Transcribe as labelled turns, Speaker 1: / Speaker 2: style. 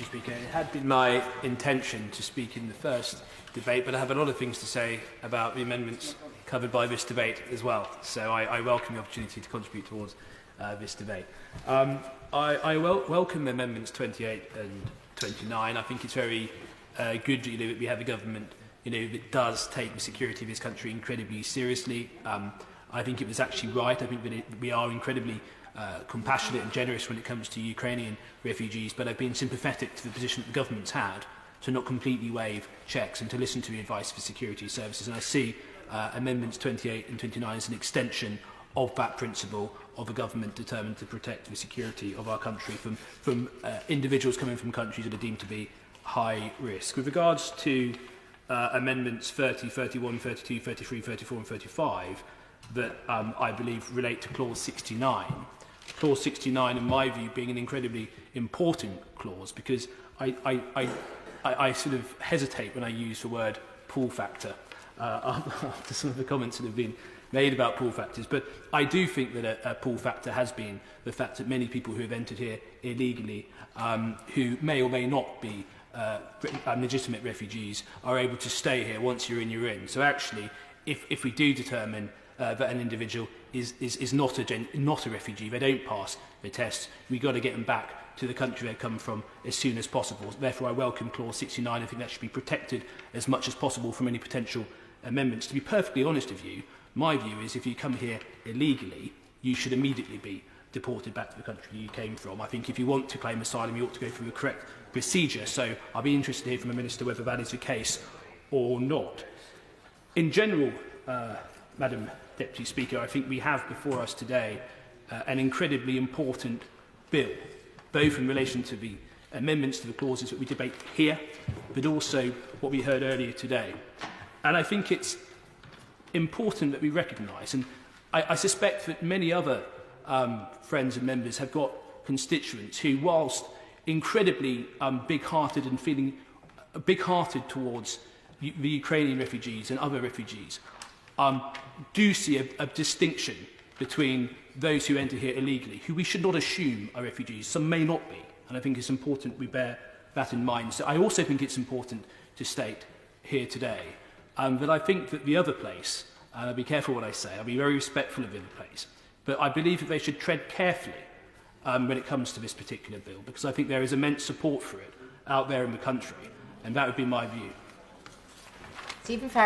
Speaker 1: Deputy Speaker. It had been my intention to speak in the first debate, but I have a lot of things to say about the amendments covered by this debate as well. So I welcome the opportunity to contribute towards this debate. I welcome Amendments 28 and 29. I think it's very good that we have a government that does take the security of this country incredibly seriously. I think it was actually right. I think that we are incredibly compassionate and generous when it comes to Ukrainian refugees, but I've been sympathetic to the position that the government's had to not completely waive checks and to listen to the advice of the security services. And I see Amendments 28 and 29 as an extension of that principle of a government determined to protect the security of our country from individuals coming from countries that are deemed to be high risk. With regards to Amendments 30, 31, 32, 33, 34 and 35 that I believe relate to Clause 69, Clause 69 in my view being an incredibly important clause, because I sort of hesitate when I use the word pull factor after some of the comments that have been made about pull factors, but I do think that a pull factor has been the fact that many people who have entered here illegally, who may or may not be legitimate refugees, are able to stay here. Once you're in, you're in. So actually, if we do determine that an individual is not a refugee, they don't pass the test, we've got to get them back to the country they come from as soon as possible. Therefore, I welcome Clause 69. I think that should be protected as much as possible from any potential amendments. To be perfectly honest with you, my view is if you come here illegally, you should immediately be deported back to the country you came from. I think if you want to claim asylum, you ought to go through the correct procedure. So I'll be interested to hear from the Minister whether that is the case or not. In general, Madam Deputy Speaker, I think we have before us today an incredibly important bill, both in relation to the amendments to the clauses that we debate here, but also what we heard earlier today. And I think it's important that we recognise, and I suspect that many other friends and members have got constituents who, whilst incredibly big-hearted and feeling big-hearted towards the Ukrainian refugees and other refugees, do see a distinction between those who enter here illegally, who we should not assume are refugees. Some may not be, and I think it's important we bear that in mind. So I also think it's important to state here today that I think that the other place, and I'll be careful what I say, I'll be very respectful of the other place, but I believe that they should tread carefully when it comes to this particular bill, because I think there is immense support for it out there in the country, and that would be my view.
Speaker 2: Stephen Farrell.